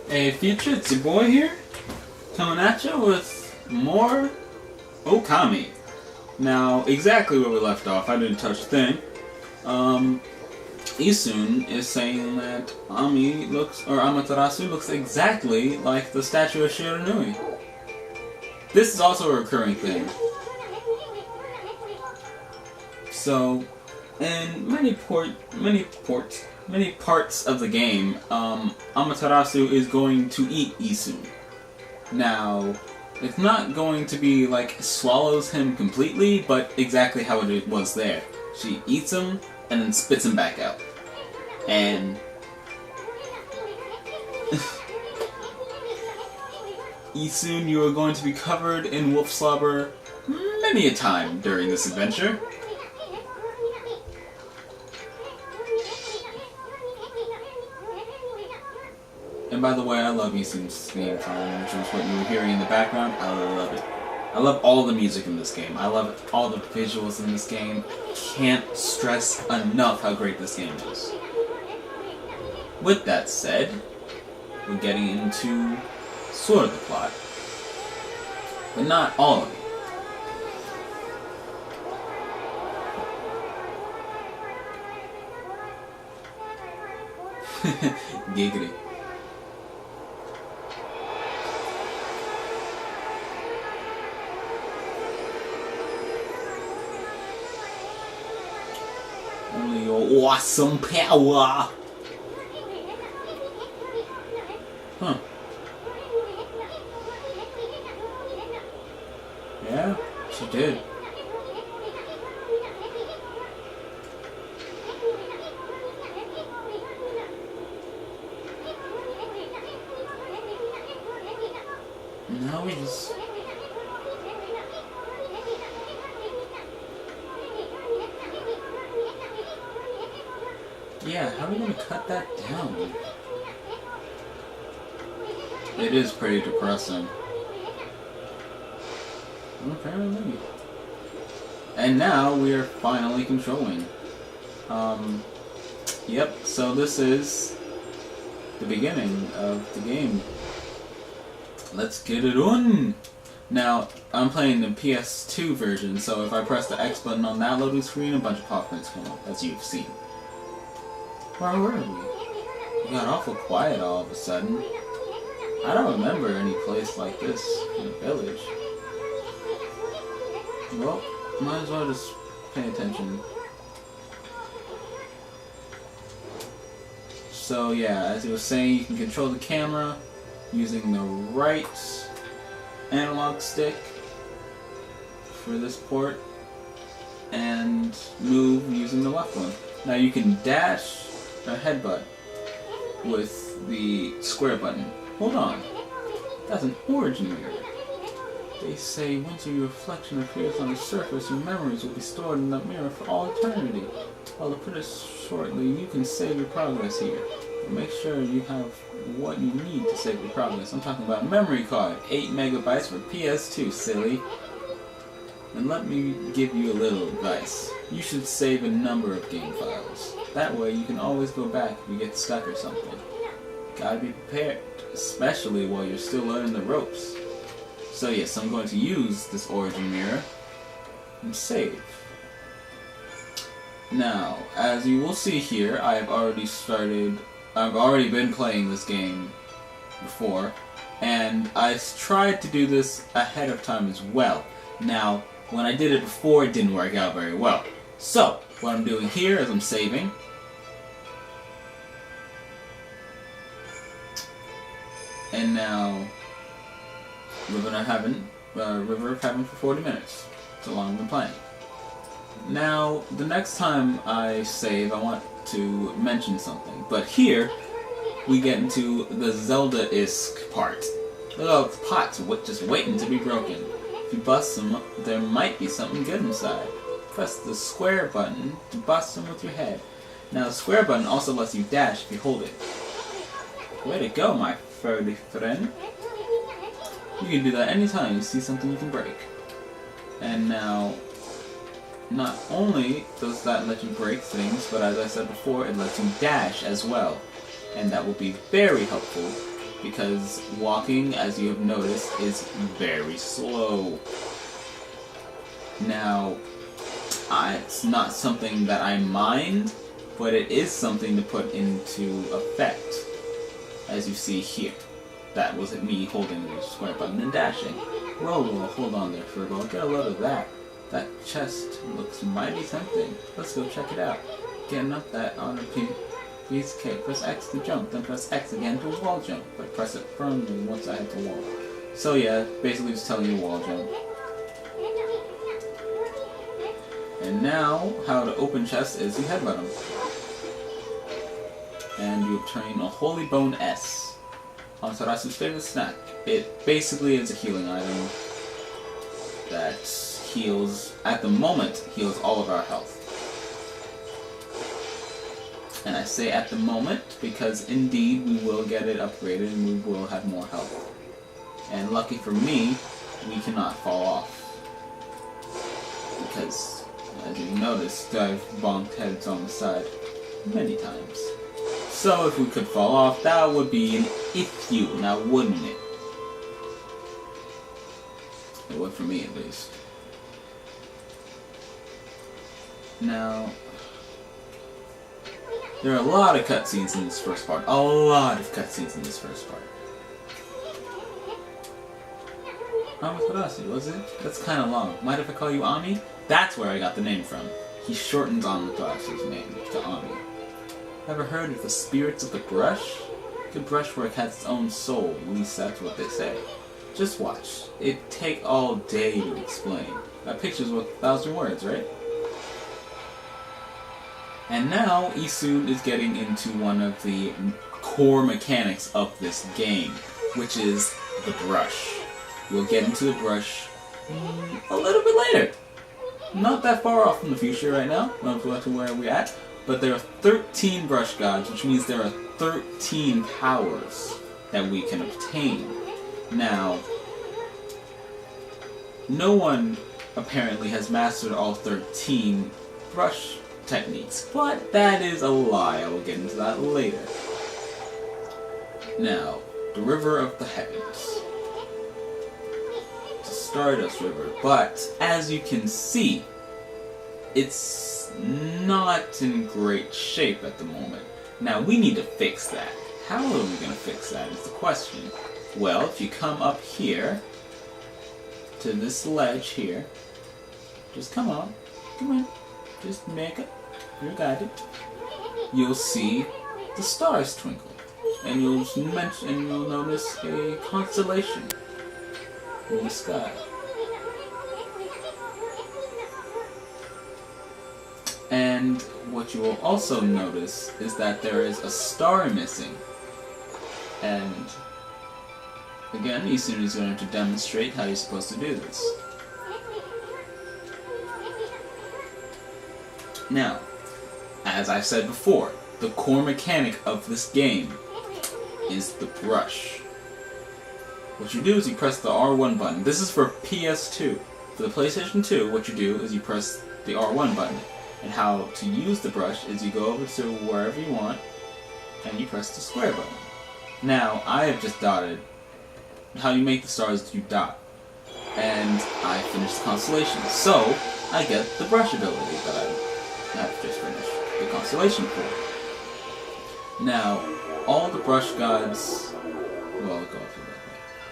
Hey future, it's your boy here, coming at you with more Okami. Now, exactly where we left off, I didn't touch a thing. Isun is saying that Amaterasu looks exactly like the statue of Shiranui. This is also a recurring thing. So, in many parts of the game, Amaterasu is going to eat Isun. Now, it's not going to be like swallows him completely, but exactly how it was there. She eats him and then spits him back out. And Isun, you are going to be covered in wolf slobber many a time during this adventure. And by the way, I love Isun's theme song, which is what you were hearing in the background. I love it. I love all the music in this game. I love all the visuals in this game. Can't stress enough how great this game is. With that said, we're getting into sort of the plot. But not all of it. Giggity. Only your awesome power! Huh. Yeah, she did. Now we just... Yeah, how are we gonna cut that down? It is pretty depressing. Apparently. And now we are finally controlling. Yep, so this is the beginning of the game. Let's get it on! Now, I'm playing the PS2 version, so if I press the X button on that loading screen, a bunch of popcorns come up, as you've seen. Where were we? It got awful quiet all of a sudden. I don't remember any place like this in a village. Well, might as well just pay attention. So yeah, as he was saying, you can control the camera using the right analog stick for this port, and move using the left one. Now you can dash or headbutt with the square button. Hold on, that's an origin mirror. They say once your reflection appears on the surface, your memories will be stored in that mirror for all eternity. Well, to put it shortly, you can save your progress here. But make sure you have what you need to save your progress. I'm talking about a memory card, 8 megabytes for PS2, silly. And let me give you a little advice. You should save a number of game files. That way you can always go back if you get stuck or something. Gotta be prepared, especially while you're still learning the ropes. So yes, I'm going to use this origin mirror and save. Now, as you will see here, I've already been playing this game before, and I tried to do this ahead of time as well. Now, when I did it before, it didn't work out very well. So, what I'm doing here is I'm saving. And now, River of Heaven for 40 minutes. That's how long I've been playing. Now, the next time I save, I want to mention something. But here, we get into the Zelda-esque part. Look, the pot's just waiting to be broken. If you bust them, there might be something good inside. Press the square button to bust them with your head. Now, the square button also lets you dash if you hold it. Way to go, my furry friend. You can do that anytime you see something you can break. And now, not only does that let you break things, but as I said before, it lets you dash as well. And that will be very helpful because walking, as you have noticed, is very slow. Now, it's not something that I mind, but it is something to put into effect, as you see here. That was me holding the square button and dashing. Whoa, hold on there, Fergal. Get a load of that. That chest looks mighty tempting. Let's go check it out. Getting up that on a piece of cake. Press X to jump, then press X again to wall jump. But press it firmly once I hit the wall. So yeah, basically just telling you wall jump. And now, how to open chests is you headbutt them. And you obtain a Holy Bone S. Amaterasu's favorite snack. It basically is a healing item that heals, at the moment, heals all of our health. And I say at the moment because indeed we will get it upgraded and we will have more health. And lucky for me, we cannot fall off. Because, as you've noticed, I've bonked heads on the side many times. So if we could fall off, that would be an issue, now wouldn't it? It would for me, at least. Now, there are a lot of cutscenes in this first part. A lot of cutscenes in this first part. Amaterasu, was it? That's kind of long. Mind if I call you Ami? That's where I got the name from. He shortens Amaterasu's name to Ami. Ever heard of the spirits of the brush? Good brushwork has its own soul, at least that's what they say. Just watch. It'd take all day to explain. That picture's worth 1,000 words, right? And now, Isun is getting into one of the core mechanics of this game, which is the brush. We'll get into the brush a little bit later. Not that far off in the future right now, not to where we're at, but there are 13 brush gods, which means there are 13 powers that we can obtain. Now, no one apparently has mastered all 13 brush techniques, but that is a lie. I will get into that later. Now, the River of the Heavens. It's a Stardust River, but as you can see, it's not in great shape at the moment. Now, we need to fix that. How are we going to fix that is the question. Well, if you come up here, to this ledge here, just come on, just make it, you're guided, you'll see the stars twinkle, and you'll notice a constellation in the sky. And what you will also notice is that there is a star missing. And again, Isun is going to demonstrate how you're supposed to do this. Now, as I said before, the core mechanic of this game is the brush. What you do is you press the R1 button. This is for PS2. For the PlayStation 2, what you do is you press the R1 button. And how to use the brush is you go over to wherever you want, and you press the square button. Now, I have just dotted. How you make the stars is you dot. And I finished the constellation. So, I get the brush ability that I have just finished the constellation for. Now, all the brush gods... Well, I'll go off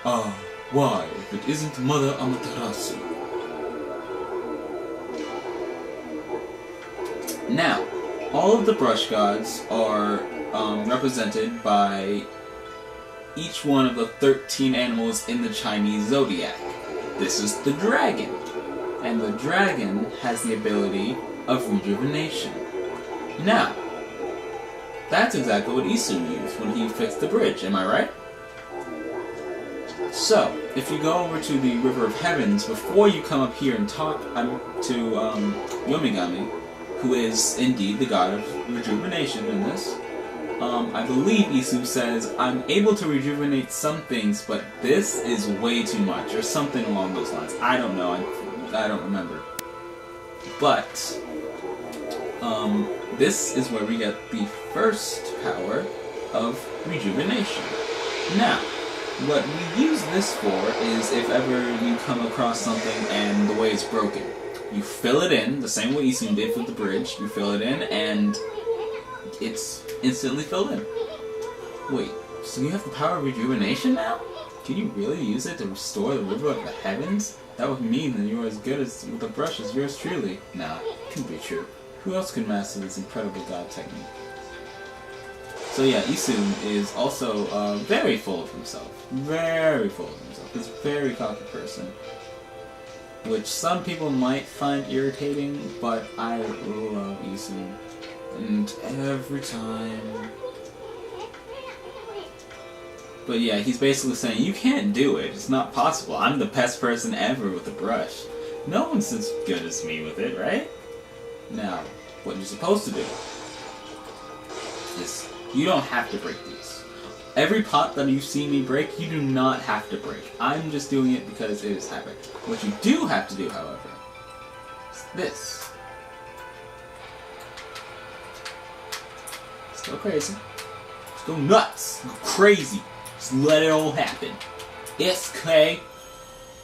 that way. Why, if it isn't Mother Amaterasu? Now, all of the brush gods are represented by each one of the 13 animals in the Chinese zodiac. This is the dragon, and the dragon has the ability of rejuvenation. Now, that's exactly what Isun used when he fixed the bridge, am I right? So, if you go over to the River of Heavens, before you come up here and talk to Yomigami, who is indeed the god of rejuvenation in this, I believe Isu says, I'm able to rejuvenate some things, but this is way too much, or something along those lines. I don't know, I don't remember. But, this is where we get the first power of rejuvenation. Now, what we use this for is if ever you come across something and the way it's broken. You fill it in, the same way Isun did with the bridge. You fill it in and it's instantly filled in. Wait, so you have the power of rejuvenation now? Can you really use it to restore the river of the heavens? That would mean that you are as good as with the brush as yours truly. Nah, it can't be true. Who else could master this incredible god technique? So yeah, Isun is also very full of himself. Very full of himself. He's a very cocky person. Which some people might find irritating, but I love Isun. And every time... But yeah, he's basically saying, you can't do it. It's not possible. I'm the best person ever with a brush. No one's as good as me with it, right? Now, what you're supposed to do is you don't have to break these. Every pot that you see me break, you do not have to break. I'm just doing it because it is habit. What you do have to do, however, is this. Let's go crazy. Let's go nuts. Go crazy. Just let it all happen. SK.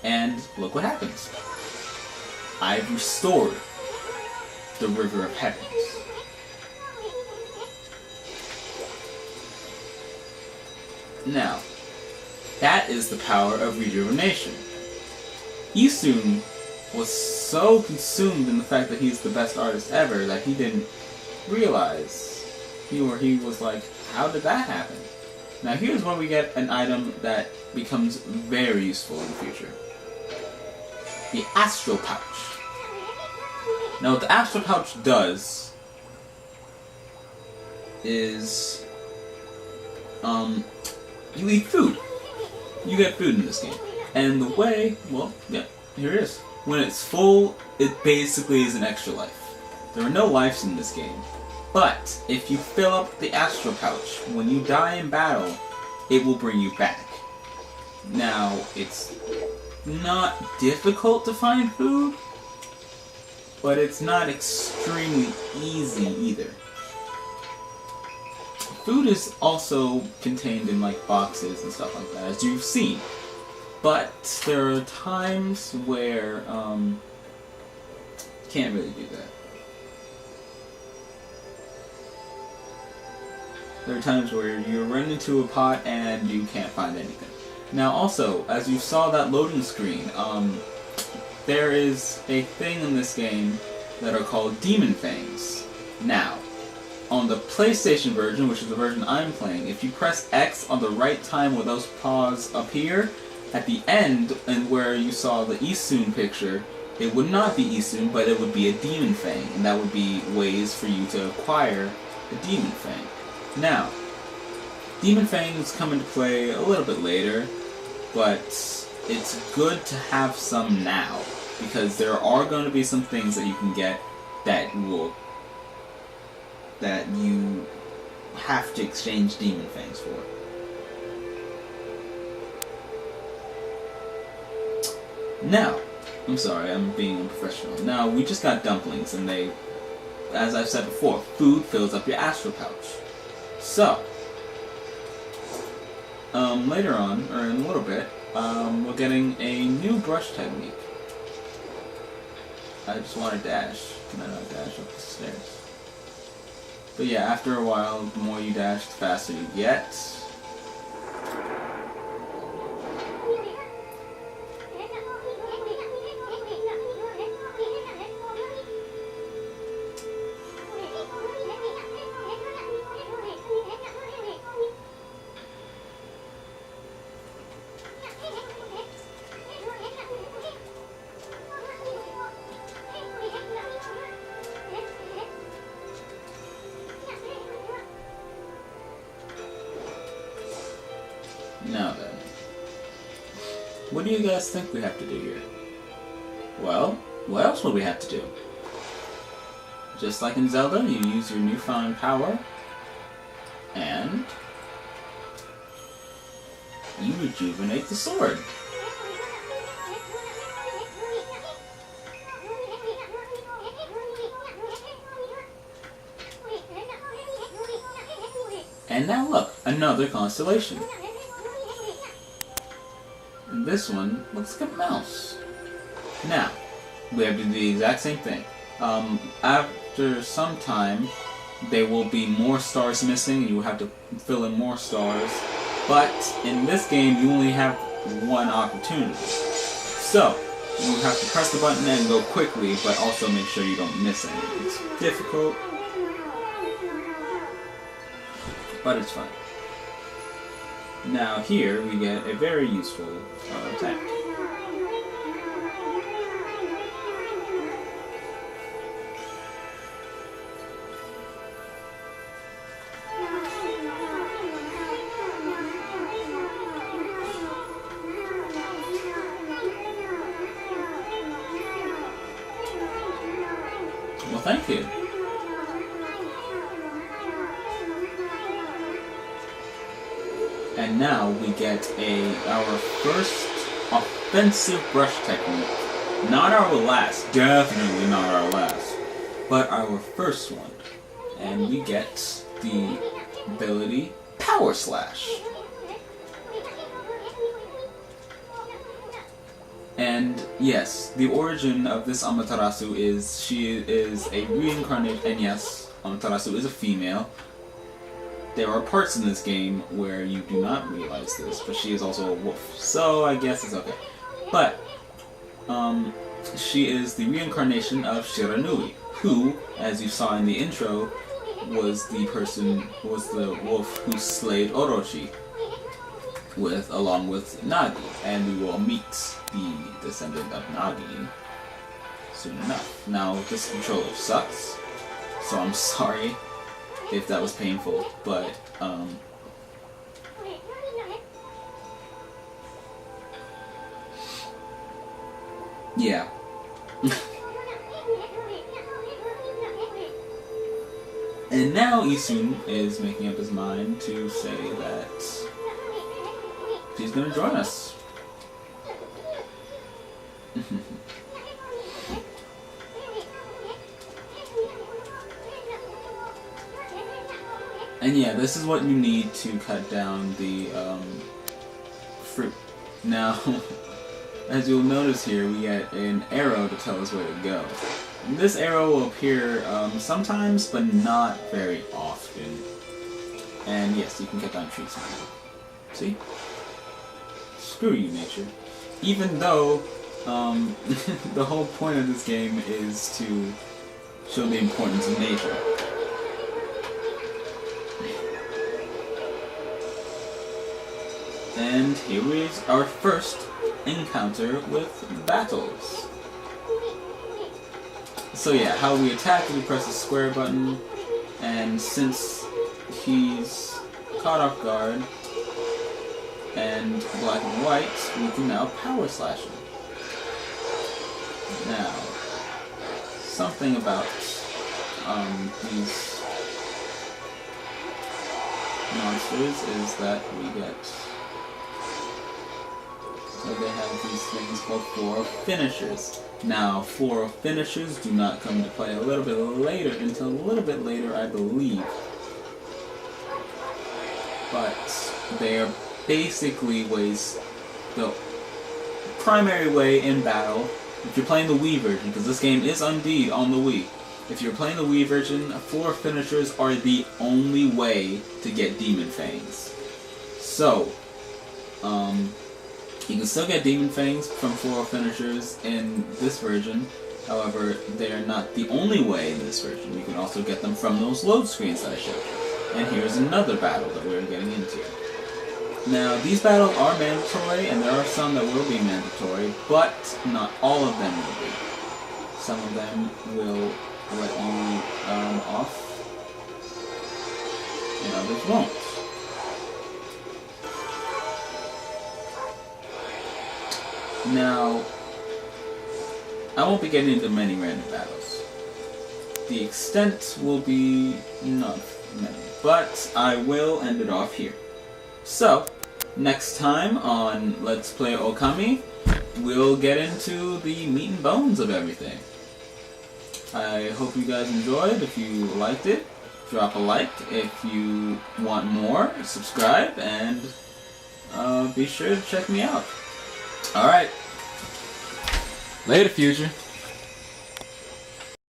And look what happens. I've restored the River of Heavens. Now, that is the power of rejuvenation. Isun was so consumed in the fact that he's the best artist ever that he didn't realize. He was like, how did that happen? Now here's where we get an item that becomes very useful in the future. The Astral Pouch. Now what the Astral Pouch does is you eat food. You get food in this game. And the way, well, yeah, here it is. When it's full, it basically is an extra life. There are no lives in this game. But if you fill up the Astral Pouch, when you die in battle, it will bring you back. Now, it's not difficult to find food, but it's not extremely easy either. Food is also contained in like boxes and stuff like that, as you've seen. But there are times where can't really do that. There are times where you run into a pot and you can't find anything. Now also, as you saw that loading screen, there is a thing in this game that are called Demon Fangs. Now, on the PlayStation version, which is the version I'm playing, if you press X on the right time where those paws appear, at the end, and where you saw the Isun picture, it would not be Isun, but it would be a Demon Fang, and that would be ways for you to acquire a Demon Fang. Now, Demon Fangs come into play a little bit later, but it's good to have some now, because there are going to be some things that you can get that you have to exchange Demon Fangs for. Now, I'm sorry, I'm being unprofessional. Now, we just got dumplings, and they, as I've said before, food fills up your Astral Pouch. So, later on, or in a little bit, we're getting a new brush technique. I just want to dash. Can I not dash up the stairs? But yeah, after a while, the more you dash, the faster you get. Now then, what do you guys think we have to do here? Well, what else would we have to do? Just like in Zelda, you use your newfound power, and you rejuvenate the sword. And now look, another constellation. And this one looks like a mouse. Now, we have to do the exact same thing. After some time, there will be more stars missing, and you will have to fill in more stars. But in this game, you only have one opportunity. So, you have to press the button and go quickly, but also make sure you don't miss anything. It's difficult, but it's fun. Now here, we get a very useful attack. Well, thank you. And now we get our first offensive brush technique. Not our last, definitely not our last, but our first one. And we get the ability Power Slash. And yes, the origin of this Amaterasu is she is a reincarnated, and yes, Amaterasu is a female. There are parts in this game where you do not realize this, but she is also a wolf, so I guess it's okay. But, she is the reincarnation of Shiranui, who, as you saw in the intro, was the wolf who slayed Orochi, along with Nagi, and we will meet the descendant of Nagi soon enough. Now, this controller sucks, so I'm sorry if that was painful, but yeah. And now Isun is making up his mind to say that she's gonna join us. And yeah, this is what you need to cut down the fruit. Now, as you'll notice here, we get an arrow to tell us where to go. And this arrow will appear sometimes, but not very often. And yes, you can cut down trees now. See? Screw you, nature. Even though the whole point of this game is to show the importance of nature. And here is our first encounter with battles. So yeah, how we attack is we press the square button, and since he's caught off guard and black and white, we can now power slash him. Now, something about these monsters is that we get... So they have these things called 4 finishers. Now, 4 finishers do not come into play until a little bit later, I believe. But they are basically ways, the primary way in battle, if you're playing the Wii version, because this game is indeed on the Wii. If you're playing the Wii version, 4 finishers are the only way to get Demon Fangs. So, you can still get Demon Fangs from 4 finishers in this version. However, they are not the only way in this version. You can also get them from those load screens that I showed you. And here's another battle that we're getting into. Now, these battles are mandatory, and there are some that will be mandatory, but not all of them will be. Some of them will let you off, and others won't. Now, I won't be getting into many random battles. The extent will be not many, but I will end it off here. So, next time on Let's Play Okami, we'll get into the meat and bones of everything. I hope you guys enjoyed. If you liked it, drop a like. If you want more, subscribe, and be sure to check me out. Alright. Later, future.